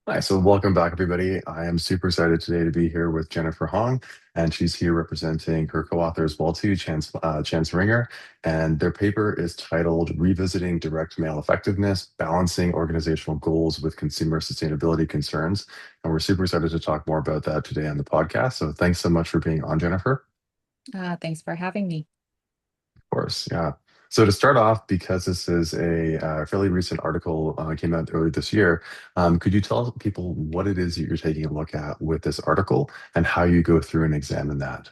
Hi, so welcome back, everybody. I am super excited today to be here with Jennifer Hong, and she's here representing her co-author as well too, Chance Ringer, and their paper is titled "Revisiting Direct Mail Effectiveness: Balancing Organizational Goals with Consumer Sustainability Concerns." And we're super excited to talk more about that today on the podcast. So thanks so much for being on, Jennifer. Thanks for having me. Of course, yeah. So to start off, because this is a fairly recent article came out earlier this year, could you tell people what it is that you're taking a look at with this article and how you go through and examine that?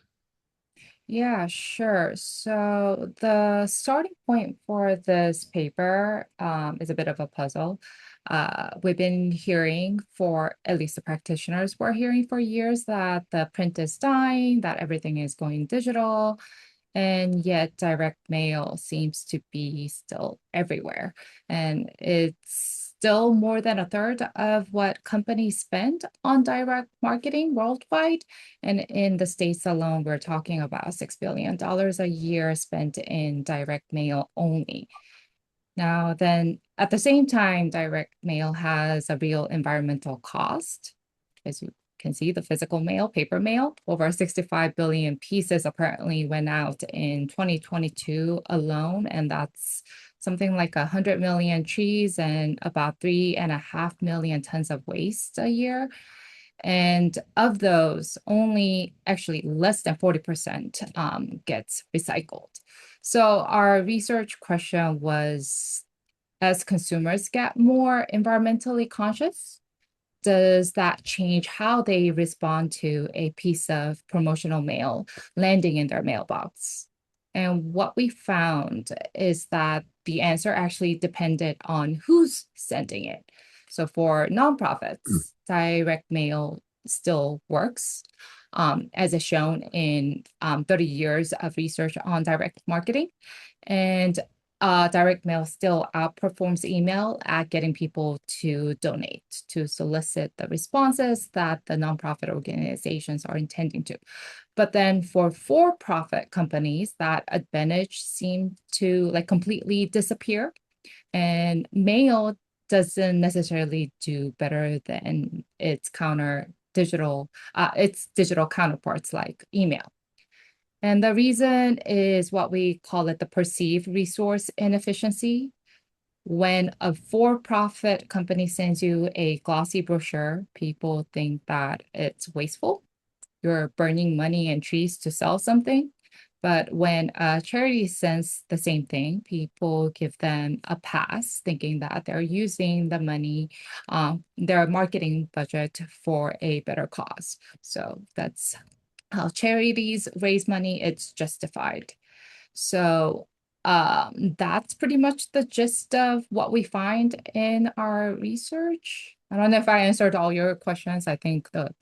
Yeah, sure. So the starting point for this paper is a bit of a puzzle. We've been hearing for, at least the practitioners were hearing for years that the print is dying, that everything is going digital, and yet direct mail seems to be still everywhere. And it's still more than a third of what companies spend on direct marketing worldwide. And in the States alone, we're talking about $6 billion a year spent in direct mail only. Now, then at the same time, direct mail has a real environmental cost. As you can see, the physical mail, paper mail, over 65 billion pieces apparently went out in 2022 alone. And that's something like 100 million trees and about 3.5 million tons of waste a year. And of those, only actually less than 40% gets recycled. So our research question was, as consumers get more environmentally conscious, does that change how they respond to a piece of promotional mail landing in their mailbox? And what we found is that the answer actually depended on who's sending it. So for nonprofits, direct mail still works, as is shown in 30 years of research on direct marketing. And direct mail still outperforms email at getting people to donate, to solicit the responses that the nonprofit organizations are intending to. But then for-profit companies, that advantage seemed to like completely disappear. And mail doesn't necessarily do better than its digital counterparts like email. And the reason is what we call it the perceived resource inefficiency. When a for-profit company sends you a glossy brochure, people think that it's wasteful. You're burning money and trees to sell something. But when a charity sends the same thing, people give them a pass, thinking that they're using the money, their marketing budget for a better cause. So that's how charities raise money, it's justified. So that's pretty much the gist of what we find in our research. I don't know if I answered all your questions. I think the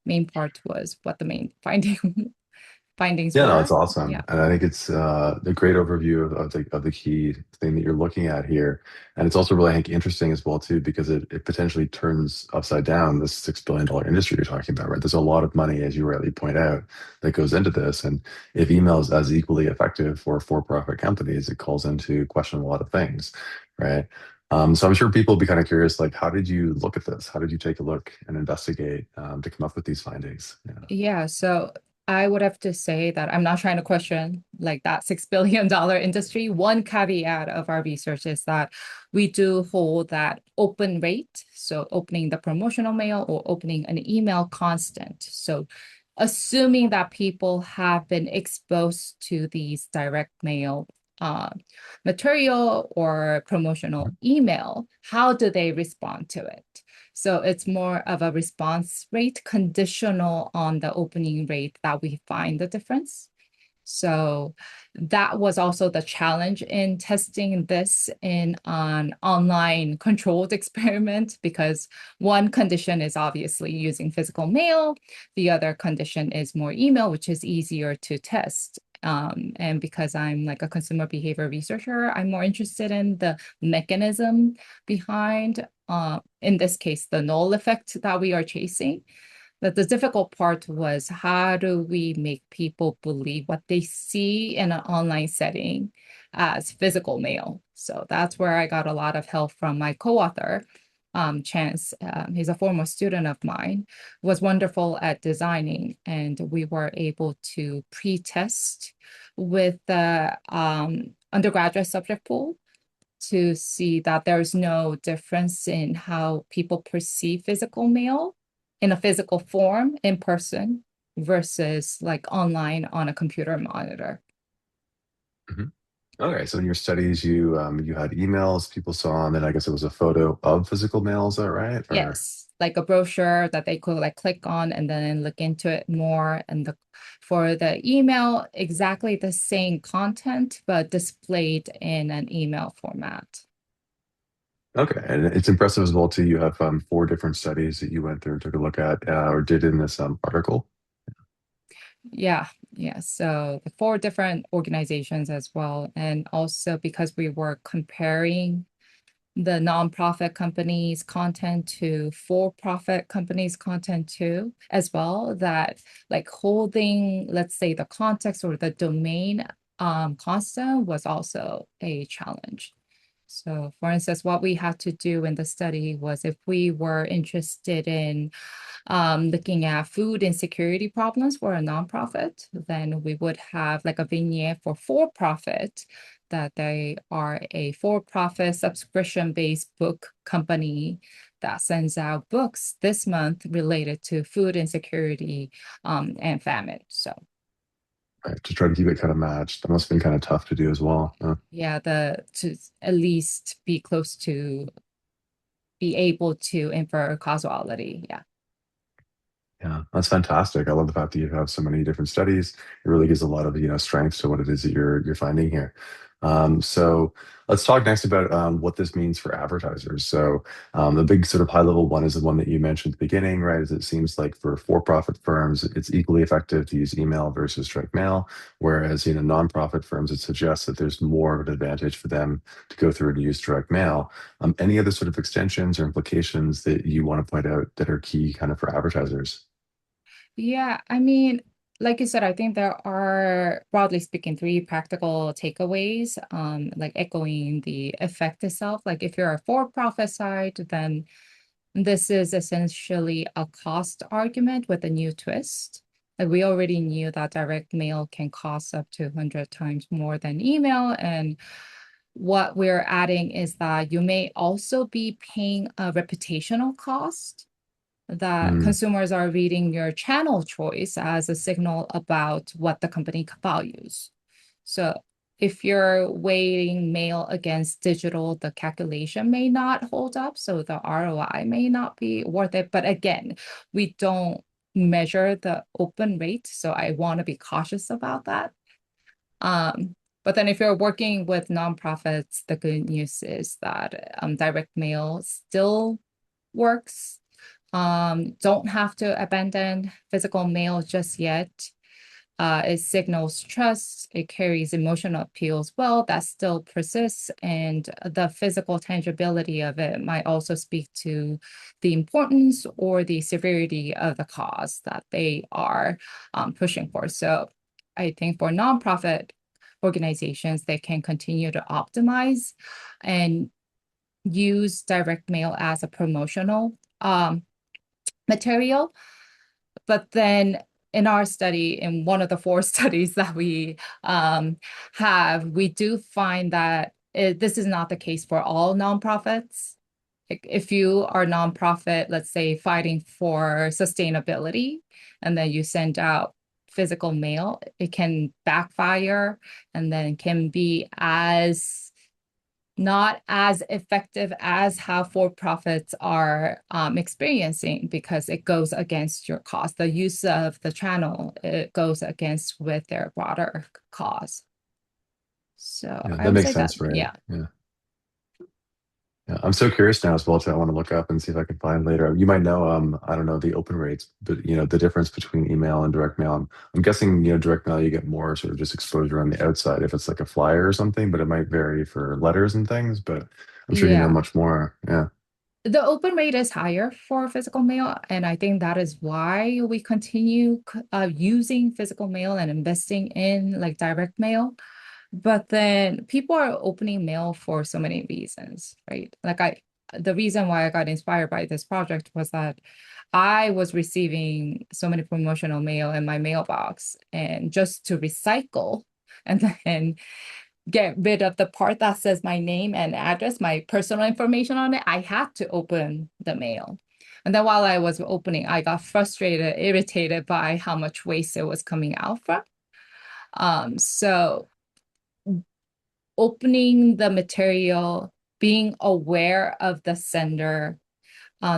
main part was what the main findings Yeah, no, it's were. awesome, Yeah. and I think it's a great overview of the key thing that you're looking at here, and it's also really, I think, interesting as well too because it potentially turns upside down this $6 billion industry you're talking about, right? There's a lot of money, as you rightly point out, that goes into this, and if email is as equally effective for-profit companies, it calls into question a lot of things, right? So I'm sure people will be kind of curious, like, how did you look at this? How did you take a look and investigate to come up with these findings? Yeah. Yeah, so I would have to say that I'm not trying to question like that $6 billion industry. One caveat of our research is that we do hold that open rate, so opening the promotional mail or opening an email constant. So assuming that people have been exposed to these direct mail uh, material or promotional email, how do they respond to it? So it's more of a response rate conditional on the opening rate that we find the difference. So that was also the challenge in testing this in an online controlled experiment because one condition is obviously using physical mail, the other condition is more email, which is easier to test. And because I'm like a consumer behavior researcher, I'm more interested in the mechanism behind, in this case, the null effect that we are chasing. But the difficult part was how do we make people believe what they see in an online setting as physical mail? So that's where I got a lot of help from my co-author. Chance, he's a former student of mine, was wonderful at designing, and we were able to pre-test with the undergraduate subject pool to see that there's no difference in how people perceive physical mail in a physical form in person versus like online on a computer monitor. Mhm. Okay, so in your studies, you had emails people saw, and then I guess it was a photo of physical mail. Is that right? Or Yes, like a brochure that they could like click on and then look into it more. And for the email, exactly the same content, but displayed in an email format. okay, and it's impressive as well too. You have four different studies that you went through and took a look at or did in this article. Yeah, yeah. So the four different organizations as well. And also because we were comparing the nonprofit companies' content to for-profit companies' content too, as well, that like holding, let's say, the context or the domain constant was also a challenge. So for instance, what we had to do in the study was if we were interested in looking at food insecurity problems for a nonprofit, then we would have like a vignette for-profit that they are a for-profit subscription-based book company that sends out books this month related to food insecurity and famine. So Right, to try to keep it kind of matched. That must have been kind of tough to do as well. yeah, the to at least be close to be able to infer causality. Yeah. Yeah, that's fantastic. I love the fact that you have so many different studies. It really gives a lot of, strength to what it is that you're finding here. So let's talk next about what this means for advertisers. So the big sort of high level one is the one that you mentioned at the beginning, right? Is it seems like for-profit firms, it's equally effective to use email versus direct mail, whereas nonprofit firms, it suggests that there's more of an advantage for them to go through and use direct mail. Any other sort of extensions or implications that you want to point out that are key kind of for advertisers? Yeah, I mean, like you said, I think there are, broadly speaking, three practical takeaways, like echoing the effect itself. Like if you're a for-profit side, then this is essentially a cost argument with a new twist. Like we already knew that direct mail can cost up to 100 times more than email. And what we're adding is that you may also be paying a reputational cost that Mm, consumers are reading your channel choice as a signal about what the company values. So if you're weighing mail against digital, the calculation may not hold up. So the ROI may not be worth it. But again, we don't measure the open rate. So I want to be cautious about that. But then if you're working with nonprofits, the good news is that direct mail still works. Don't have to abandon physical mail just yet. It signals trust, it carries emotional appeal as well that still persists, and the physical tangibility of it might also speak to the importance or the severity of the cause that they are pushing for. So I think for nonprofit organizations, they can continue to optimize and use direct mail as a promotional material. But then in our study, in one of the four studies that we have, we do find that this is not the case for all nonprofits. If you are a nonprofit, let's say fighting for sustainability, and then you send out physical mail, it can backfire and then can be as not as effective as how for-profits are experiencing because it goes against your cause. The use of the channel, it goes against with their broader cause. So yeah, I that would makes say that, sense, right? yeah. Yeah. Yeah, I'm so curious now as well too. I want to look up and see if I can find later. You might know, I don't know the open rates, but the difference between email and direct mail. I'm guessing, direct mail you get more sort of just exposure on the outside if it's like a flyer or something, but it might vary for letters and things. But I'm sure you know Yeah. much more. Yeah. The open rate is higher for physical mail, and I think that is why we continue using physical mail and investing in like direct mail. But then people are opening mail for so many reasons, right? Like the reason why I got inspired by this project was that I was receiving so many promotional mail in my mailbox, and just to recycle and then get rid of the part that says my name and address, my personal information on it, I had to open the mail. And then while I was opening, I got frustrated, irritated by how much waste it was coming out from. So opening the material, being aware of the sender,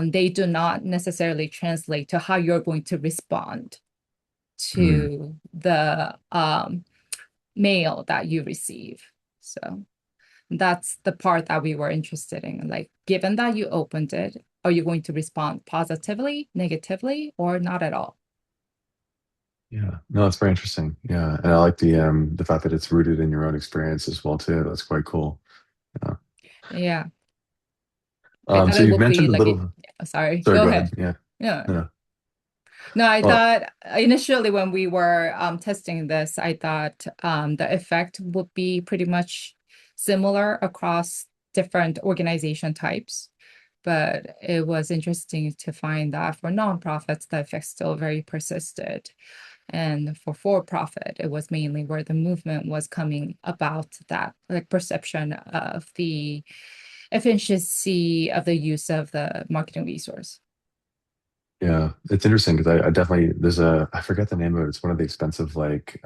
they do not necessarily translate to how you're going to respond Mm. to the mail that you receive. So that's the part that we were interested in. Like, given that you opened it, are you going to respond positively, negatively, or not at all? Yeah, no, that's very interesting. Yeah, and I like the fact that it's rooted in your own experience as well too. That's quite cool. Yeah. Yeah, I thought So it you've would be mentioned a like, little. sorry, Sorry, go go ahead. ahead. Yeah. Yeah. No. No, I Well, thought initially when we were testing this, I thought the effect would be pretty much similar across different organization types. But it was interesting to find that for nonprofits, the effect still very persisted. And for profit, it was mainly where the movement was coming about, that like perception of the efficiency of the use of the marketing resource. yeah, it's interesting because I definitely there's a I forget the name of it. It's one of the expensive like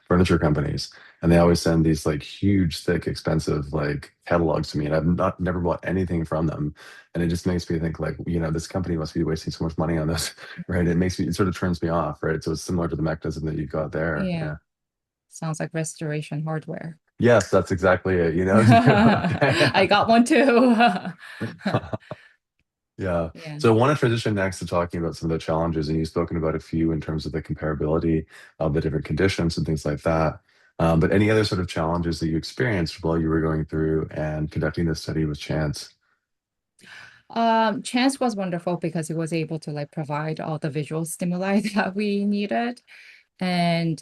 furniture companies, and they always send these like huge, thick, expensive like catalogs to me, and I've not never bought anything from them, and it just makes me think like this company must be wasting so much money on this, right? It sort of turns me off, right? So it's similar to the mechanism that you've got there. Yeah, Yeah. sounds like restoration hardware. Yes, that's exactly it. Okay. I got one too. Yeah. Yeah. So I want to transition next to talking about some of the challenges, and you've spoken about a few in terms of the comparability of the different conditions and things like that. But any other sort of challenges that you experienced while you were going through and conducting this study with Chance? Chance was wonderful because he was able to like provide all the visual stimuli that we needed. And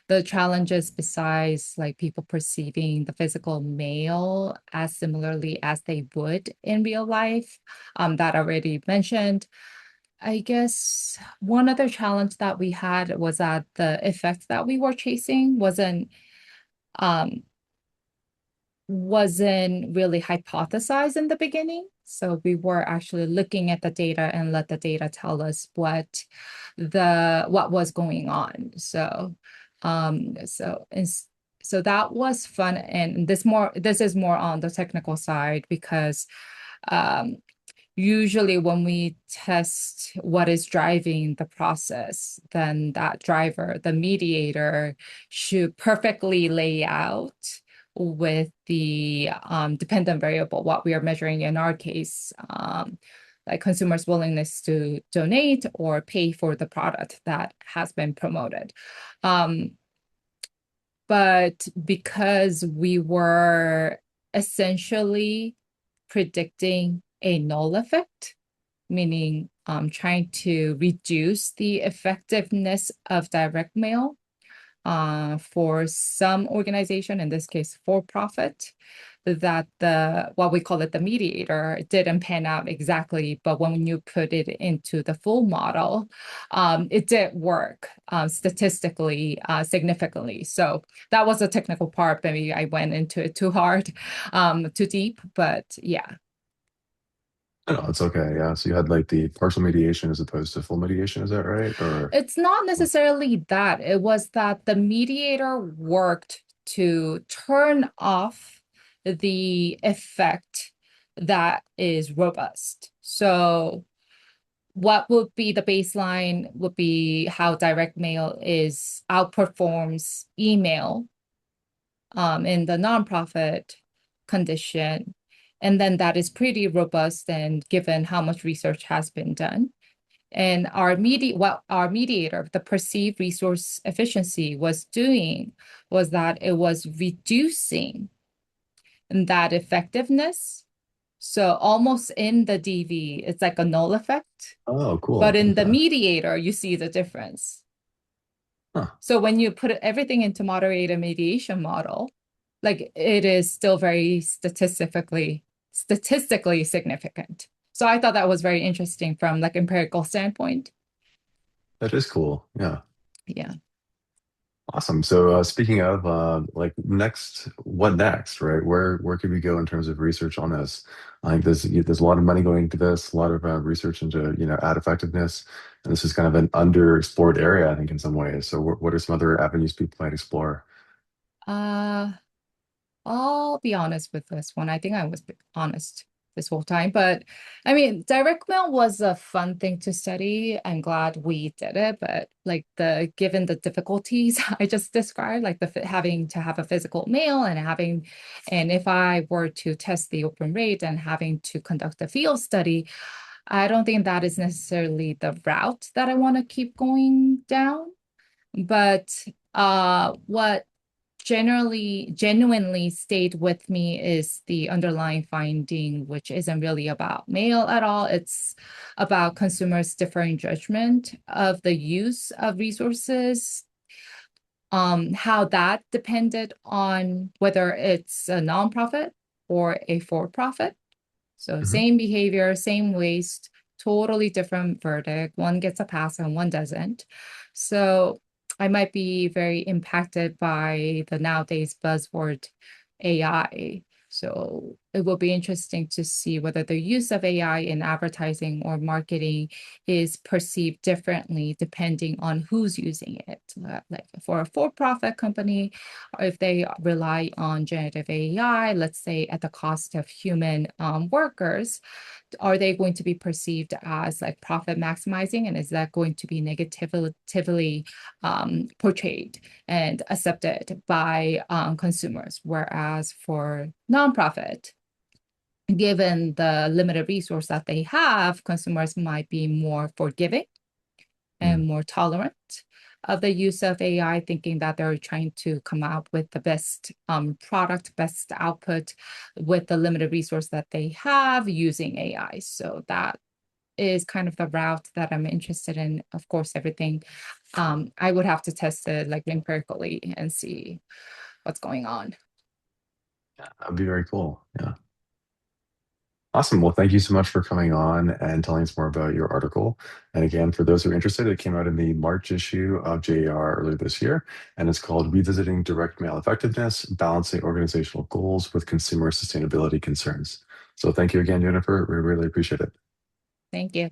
the challenges besides like people perceiving the physical mail as similarly as they would in real life, that already mentioned. I guess one other challenge that we had was that the effect that we were chasing um wasn't really hypothesized in the beginning. So we were actually looking at the data and let the data tell us what was going on. So that was fun. And this is more on the technical side because um usually when we test what is driving the process, then that driver, the mediator, should perfectly lay out with the dependent variable, what we are measuring in our case, like consumers' willingness to donate or pay for the product that has been promoted. Um, but because we were essentially predicting a null effect, meaning trying to reduce the effectiveness of direct mail for some organization, in this case, for profit, that the what we call it the mediator didn't pan out exactly, but when you put it into the full model, it did work statistically significantly. So that was a technical part. Maybe I went into it too hard, too deep, but yeah. No, it's okay. Yeah. So you had like the partial mediation as opposed to full mediation. Is that right? Or It's not necessarily that. It was that the mediator worked to turn off the effect that is robust. So, what would be the baseline would be how direct mail is outperforms email in the nonprofit condition. And then that is pretty robust and given how much research has been done. And what our mediator, the perceived resource efficiency, was doing was that it was reducing that effectiveness. So almost in the DV, it's like a null effect, oh, but cool. in the Okay. mediator, you see the difference. Huh. So when you put everything into moderated mediation model, like it is still very statistically statistically significant. So I thought that was very interesting from like empirical standpoint. That is cool. Yeah. Yeah. Awesome. So speaking of like next, what next, right? Where could we go in terms of research on this? I think there's a lot of money going into this, a lot of research into ad effectiveness, and this is kind of an underexplored area, I think, in some ways. So what are some other avenues people might explore? Uh, I'll be honest with this one. I think I was honest this whole time, but I mean, direct mail was a fun thing to study. I'm glad we did it, but like the given the difficulties I just described, like having to have a physical mail and and if I were to test the open rate and having to conduct a field study, I don't think that is necessarily the route that I want to keep going down. But what genuinely stayed with me is the underlying finding, which isn't really about mail at all. It's about consumers' differing judgment of the use of resources, how that depended on whether it's a nonprofit or a for-profit. So Hmm. same behavior, same waste, totally different verdict. One gets a pass and one doesn't. So I might be very impacted by the nowadays buzzword AI. So it will be interesting to see whether the use of AI in advertising or marketing is perceived differently depending on who's using it. Like for a for-profit company, or if they rely on generative AI, let's say at the cost of human workers, are they going to be perceived as like profit maximizing? And is that going to be negatively portrayed and accepted by consumers? Whereas for nonprofit, given the limited resource that they have, consumers might be more forgiving and more tolerant of the use of AI, thinking that they're trying to come out with the best product, best output with the limited resource that they have using AI. So that is kind of the route that I'm interested in. Of course, everything I would have to test it like empirically and see what's going on. That'd be very cool. Yeah. Awesome. Well, thank you so much for coming on and telling us more about your article. And again, for those who are interested, it came out in the March issue of JAR earlier this year, and it's called Revisiting Direct Mail Effectiveness, Balancing Organizational Goals with Consumer Sustainability Concerns. So thank you again, Jennifer. We really appreciate it. Thank you.